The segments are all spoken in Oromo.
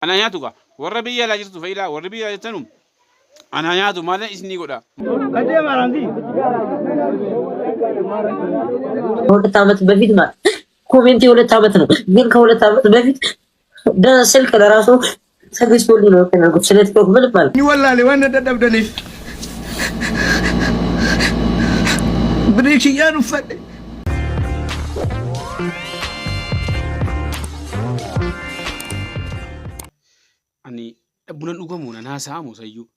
أنا ياتوكا والربيع لا جرت فيلا والربيع جتنم أنا ياتو ما لا إسني قدا ሁለት ዓመት በፊት ማለት ኮሜንት የሁለት ዓመት ነው፣ ግን ከሁለት ዓመት በፊት በስልክ ለራሱ ተገዝቶልኝ ነው የተናገርኩት። ስለ ቲክቶክ ምን ማለት ni wallahi wanda da dabdane بريكي يا نفد أني أبونا نقومون أنا سامو سيو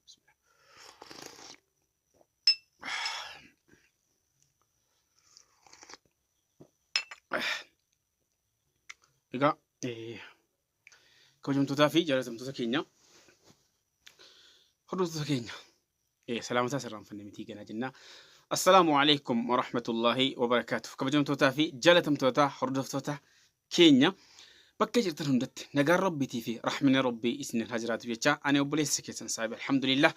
إيجا كوجم تطافي جالسم تسكينيا خدو تسكينيا سلامة سلام فني متيجنا جنة السلام عليكم ورحمة الله وبركاته كوجم تطافي جالتم توتا خدو توتا كينيا بكي جرتن هندت نجار ربي تيفي رحمن ربي إسن الهجرات بيتشا أنا أبوليس سكيتن صاحب الحمد لله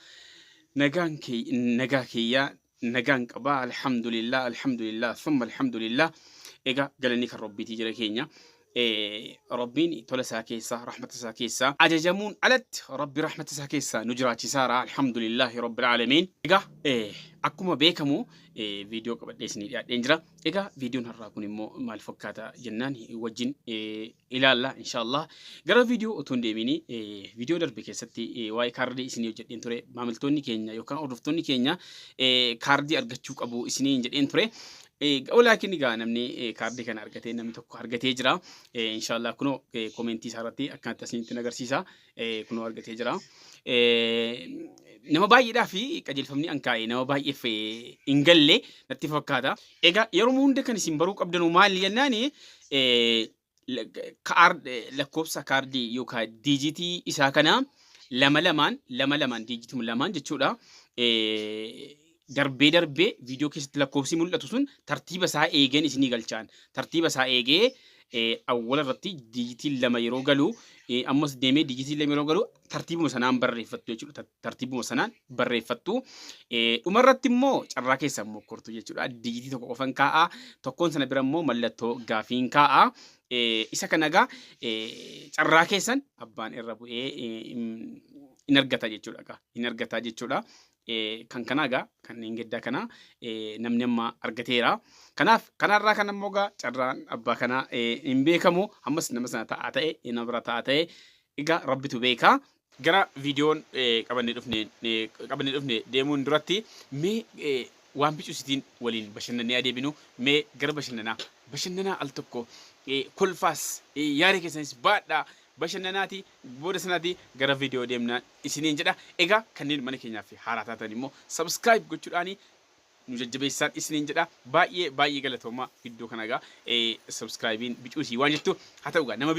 نجاكي نجان قبا الحمد لله ثم الحمد لله إيجا قالني كربي تيجي كينيا ربيني تولا ساكيسا رحمة ساكيسا عججمون علت ربي رحمة ساكيسا نجرا سارة الحمد لله رب العالمين إيجا أكما بيكمو فيديو قبل ديسني دينجرا إيجا فيديو نراكوني مو مال فكاتا جنان وجين إلى الله إن شاء الله قرا فيديو أتون ديميني فيديو دربي كيستي واي كاردي إسني وجد إنتوري ماملتوني كينيا يوكان أردفتوني كينيا كاردي أرجتشوك أبو إسني وجد إنتوري ولكن إذا نمني كاردي كان أرجتي نمني تكو أرجتي جرا إن شاء الله كنو كومنتي سارتي أكان تسنين تناغرسيسا كنو أرجتي جرا نما باي دا في كجيل فمني أنكاي نما باي في إنجلي نتفق هذا إيجا يرومون ده كان سيمبروك أبدنو مال يناني كارد لكوبسا كاردي يوكا ديجيتي إساكنا لما ديجيتي ملمان جتشودا darbee viidiyoo keessatti lakkoofsi mul'atu sun tartiiba isaa eegeen isinii galchaan tartiiba isaa eegee awwala irratti dijitii lama yeroo galu ammas deemee dijitii lama yeroo galu tartiibuma sanaan barreeffattu jechuudha. Tartiibuma sanaan barreeffattu dhumarratti immoo carraa keessan mokkortu jechuudha. Dijitii tokko qofan kaa'aa tokkoon sana bira immoo mallattoo gaafiin kaa'aa isa kanagaa carraa keessan abbaan irra bu'ee in argata jechuudha. Kan kanaga kan ingedda kana namni amma argateera kanaaf kanarraa kan ammoo gaa carraan abbaa kana hin beekamu ammas nama sana ta'a ta'e nama bira ta'a ta'e egaa rabbitu beeka gara viidiyoon qabannee dhufne deemuun duratti mee waan bicuusitiin waliin bashannanee adeeminu mee gara bashannanaa al tokko kolfaas yaada keessanis baadhaa bashannanaati booda sanaati gara viidiyoo deemnaa isiniin jedha egaa kanneen mana keenyaaf haaraa taatan immoo subscribe gochuudhaani nu jajjabeessaan isiniin jedha baay'ee galatoomaa viidiyoo kana egaa subscribein bicuusii waan jettu haa ta'u egaa nama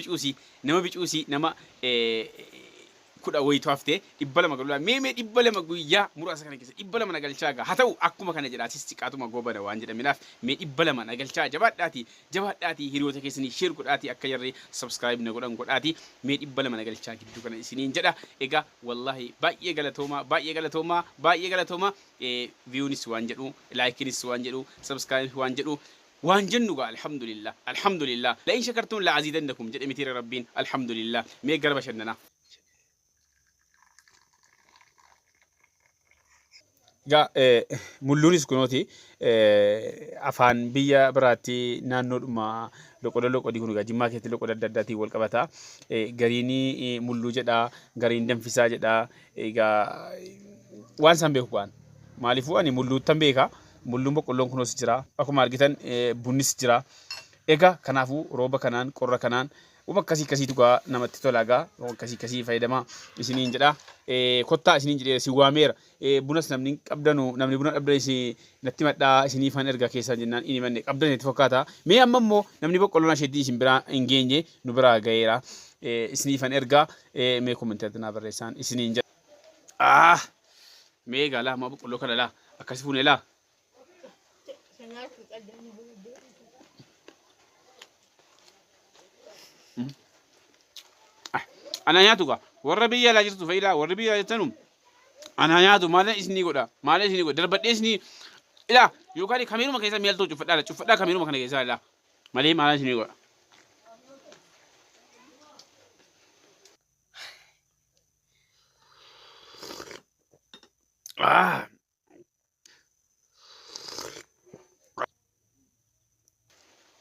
bicuusii nama kudha wayitu haftee 200 galuu mee 200 guyyaa muraasa kana keessa 200 nagalchaa gaa haa ta'u akkuma kana jedhaa sistiqaatuma goobana waan jedhaminaaf mee 200 nagalchaa jabaadhaatii hiriyoota keessanii share godhaatii akka jarree subscribe na godhaatii mee 200 nagalchaa gidduu kana isiniin jedha egaa wallahi baay'ee galatoomaa viewnis waan jedhu likenis waan jedhu subscribe waan jedhu waan jennu gaa alhamdulillah la in shakartum la azidannakum jedhe mitiira rabbiin alhamdulillah mee gara bashannanaa Ga mulluunis kunooti afaan biyya biraatti naannoodhuma loqodii kun jimmaa keessatti loqoda adda addaatiin wal qabata. Gariin mulluu jedha, gariin danfisaa jedha. Egaa waan isaan beeku waan maaliifuu ani mulluuttan beeka. Mulluun boqqolloon kunoos jira. Akkuma argitan bunnis jira. Egaa kanaafuu rooba kanaan qorra kanaan uma akkasiitu gaa namatti tola gaa akkasii fayyadamaa isiniin jedha. Kottaa isiniin jedhee si waameera. Bunas namni buna qabdan natti madhaa isinii fan erga keessaan jennaan inni manne qabdan itti fakkaata. Mee amma immoo namni boqqolloon asheetii isin biraa hin geenye nu biraa ga'eera. Isinii fan ergaa mee komentii naa barreessaan isiniin jedha. Mee egaa laa amma boqqolloo kana laa akkasi fuunee laa. أنا ياتوكا والربيع لا جرت فيلا والربيع جتنم أنا ياتو ما لا إسني قدا دربت إسني لا يوكاري كاميرو ما كيسا ميلتو شوف لا كاميرو ما كان كيسا لا ما لا إسني قدا Ah.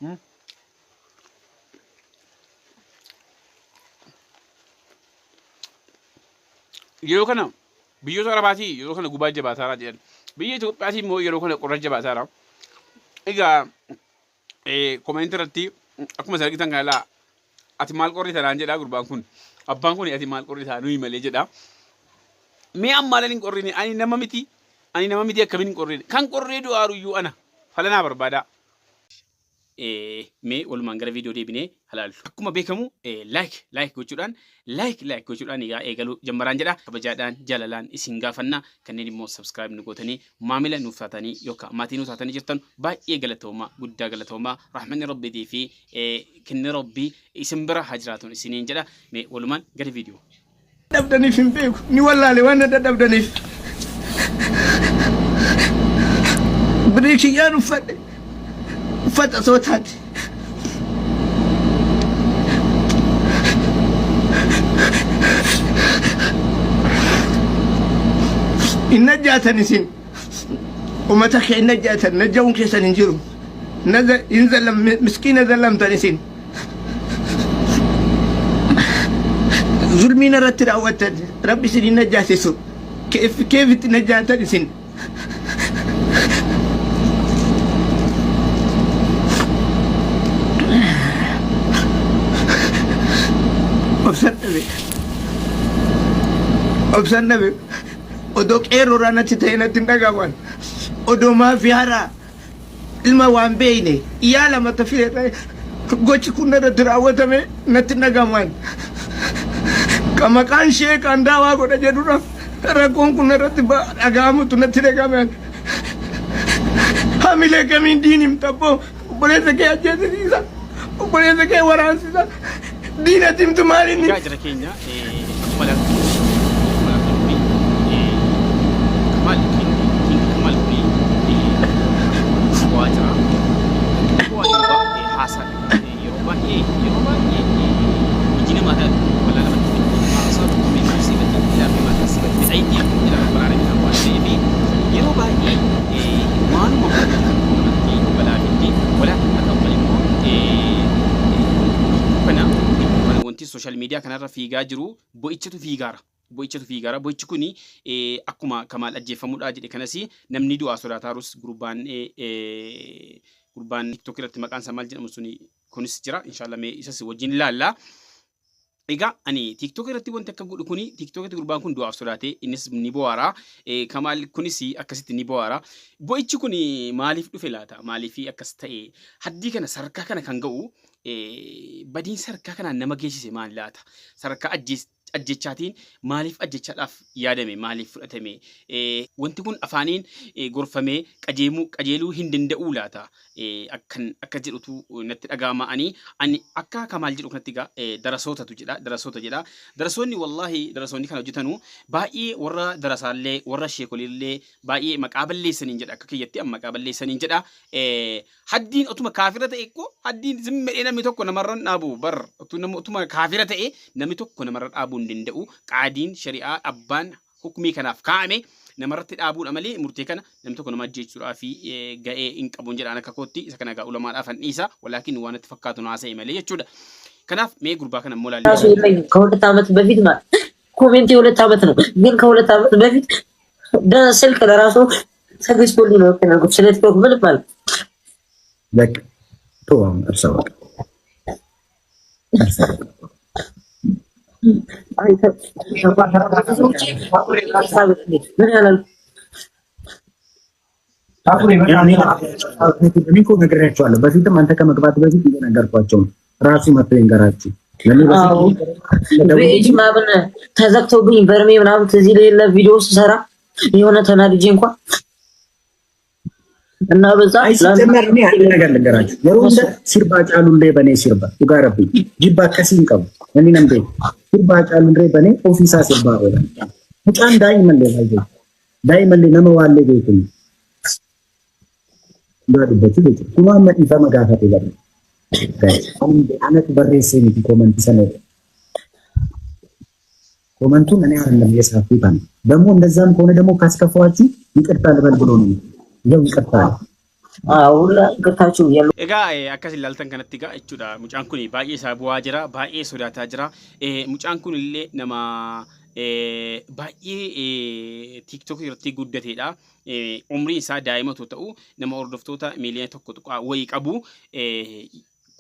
Hmm. Yeroo kana biyyoota Arabaatii yeroo kana gubaa jabaataa jedhan. Biyya Itoophiyaatii immoo yeroo kana qorra jabaataa. Egaa koomenti irratti akkuma isin argitan kana ilaa ati maal qorrita naan jedhaa gurbaan kun. Abbaan kun ati maal qorrita nuyi malee jedhaa. Mee amma lan hin qorrine ani nama miti. Ani nama miti akkamiin hin qorrine. Kan qorree du'aaru iyyuu ana. Falanaa barbaada. Mee walumaan gara viidiyoo deebinee halaallu. Akkuma beekamu like gochuudhaan eegaluu jammaraan jedha. Kabajaadhaan jaalalaan isin gaafanna. Kanneen immoo subscribe nu gootanii maamila nuuf taatanii yookaan maatii nuuf taatanii jirtan baay'ee galatoomaa guddaa galatoomaa rahmanni rabbiitii fi kenni rabbii isin bira haa jiraatuun isiniin jedha. Mee walumaan gara viidiyoo. Dabdaniif hin beeku ni wallaalee waan dadhabdaniif biriikiyyaan uffata sootaati. Inna jaatan isin ummata kee inna jaatan najja'uun keessan hin jiru. Hin zallam miskiina zallamtan isin. Zulmiin irratti raawwatan rabbi isin hin najjaasisu. Keefitti najjaatan isin. Obsan dhabe odoo qeerroo raanatti ta'e natti hin dhagahaman odoo maafi haraa ilma waan beeyne iyyaa lamata filee gochi kun irratti raawwatame natti hin dhagahaman ka maqaan ishee kan daawaa godha jedhudha rakkoon kun irratti dhagahamutu natti dhagahaman hamilee kamiin diinim tabboo obboleessa kee ajjeesisiisa obboleessa kee waraansisa diina timtu maalinni. Jira keenya social media kanarra fiigaa jiru bo'ichatu fiigaara. Bo'ichi kuni akkuma Kamaal ajjeefamuudha jedhe kanas namni du'aa sodaataarus gurbaan TikTok irratti maqaan isaa maal jedhamu suni kunis jira. Inshallah mee isas wajjin ilaalla. Egaa ani TikTok irratti wanti akka godhu kuni TikTok irratti gurbaan kun du'aaf sodaate innis ni bohaara. Kamaal kunis akkasitti ni bohaara. Bo'ichi kuni maaliif dhufe laata? Maaliif akkas ta'e? Haddii kana sarkaa kana kan ga'u badiin sarkaa kanaan nama geessise maal laata? Sarkaa ajjechaatiin maaliif ajjechaadhaaf yaadame? Maaliif fudhatame? Wanti kun afaaniin gorfamee qajeeluu hin danda'uu laata? Akka jedhutu natti dhaga'ama. Ani akka Kamaal jedhu kanatti egaa darasoota jedha. Darasoonni wallahi darasoonni kana hojjetanu baay'ee warra darasaallee warra sheekolillee baay'ee maqaa balleessaniin jedha. Akka kiyyatti amma maqaa balleessaniin jedha. Haddiin otuma kaafira ta'e ko haddiin zimmedhee namni tokko namarran dhaabu bar otuma kaafira ta'e namni tokko namarra dhaabuu hin danda'u. Qaadiin shari'aa abbaan hukumii kanaaf kaa'ame namarratti dhaabuudha malee murtee kana namni tokko nama ajjeechuudhaa fi ga'ee hin qabuun jedhaan akka kootti isa kana egaa ulamaadhaaf hin dhiisa walaakin waan itti fakkaatu naasa'e malee jechuudha. Kanaaf mee gurbaa kana immoo laallee ከሁለት ዓመት በፊት ማለት ኮሜንት የሁለት ዓመት ነው ግን ከሁለት ዓመት በፊት ስልክ ለራሱ ተገዝቶልኝ ነው ያልኩት። ስለ ቲክቶክ ምን ማለት በቃ ቶን እርሰው ምን ያላል ሚኮ ነግሬያቸዋለሁ። በፊትም አንተ ከመግባት በፊት እየነገርኳቸው ነው። ራሱ መጥቶ ይንገራችሁ። ቤጅ ምናምን ተዘግቶብኝ በርሜ ምናምን ትዝ ይለኝ ቪዲዮ ስሰራ የሆነ ተናድጄ እንኳን እና በዛ አይሰማር እኔ አንድ ነገር ልንገራችሁ። የሮንደ ሲርባ ጫሉንዴ በኔ ሲርባ ኡጋረብ ጂባ ከሲን ቀቡ እኔ ነምቤ ሲርባ ጫሉንዴ በኔ ኦፊሳ ሲርባ ወደ ህፃን ዳይመንድ ነመዋለ ቤት ነው ባድበት ቤት ኩማን ኢፋ መጋፈት ይላል ጋይስ አነት በሬሴ ኮሜንት ሰነ ኮመንቱን እኔ አይደለም የጻፍኩት አንተ ደግሞ እንደዛም ከሆነ ደግሞ ካስከፋችሁ ይቅርታ ልበል ብሎ ነው ይኸው ይቅርታ ሁላ ይቅርታችሁ ያሉ Egaa akkas ilaaltan kanatti egaa jechuudha mucaan kun baay'ee isaa bu'aa jira baay'ee sodaataa jira mucaan kun illee nama baay'ee TikTok irratti guddateedha umriin isaa daa'ima ta'u nama hordoftoota miiliyoona tokko tuqaa wayii qabu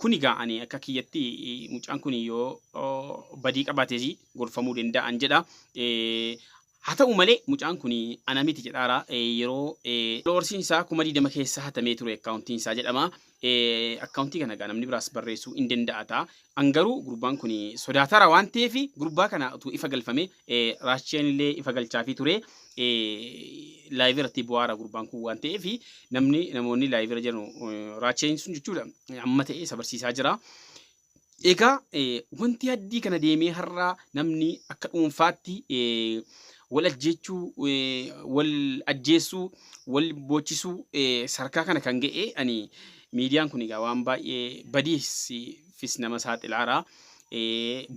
kuni egaa ani akka kiyyatti mucaan kun yoo badii qabaatees gorfamuu danda'an jedha haa ta'u malee mucaan kun ana miti jedhaara yeroo loorsiin isaa 20 keessa hatamee ture akkaawuntiin isaa jedhama akkaawuntii kana egaa namni biraas barreessuu hin danda'a angaruu gurbaan kun sodaataara waan ta'eef gurbaa kana utuu ifa galfame raacheen illee ifa galchaafii ture laayivii irratti bu'aara gurbaan kun waan ta'eef namoonni laayivii irra jiran raacheen sun jechuudha amma ta'e sabarsiisaa jira. Egaa wanti addii kana deemee har'aa namni akka dhuunfaatti wal ajjeechuu wal ajjeessuu wal boochisuu sarkaa kana kan ga'e ani miidiyaan kun egaa waan baay'ee badiifis nama saaxilaara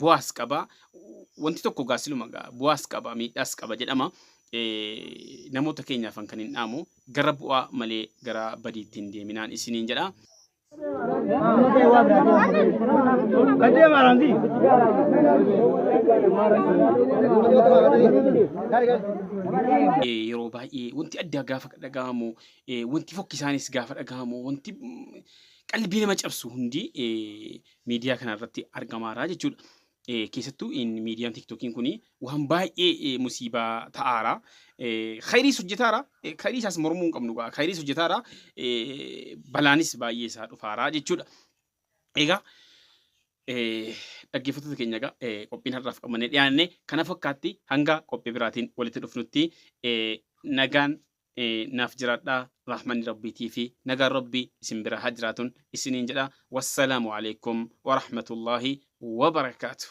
bu'aas qaba wanti tokko gaasiluma bu'aas qaba miidhaas qaba jedhama namoota keenyaaf kan hin dhaamu gara bu'aa malee gara badiitti hin deeminaan isiniin jedha. Yeroo baay'ee wanti addaa gaafa dhagahamu wanti fokkisaanis gaafa dhagahamu wanti qalbii nama cabsu hundi miidiyaa kanarratti argamaara jechuudha. Keessattuu miidiyaan TikTokiin kun waan baay'ee musiibaa ta'aara. Khayriis hojjetaara. Khayrii isaas mormuu hin qabnu gaa. Khayriis hojjetaara. Balaanis baay'ee isaa dhufaara jechuudha. Egaa dhaggeeffattoota keenya egaa qophiin har'aaf qabannee dhiyaanne kana fakkaatti hanga qophii biraatiin walitti dhufnutti nagaan naaf jiraadhaa rahmanni rabbiitii fi nagaan rabbii isin bira haa jiraatun isiniin jedha wassalaamu alaikum wa rahmatullaahi wa barakaatuh.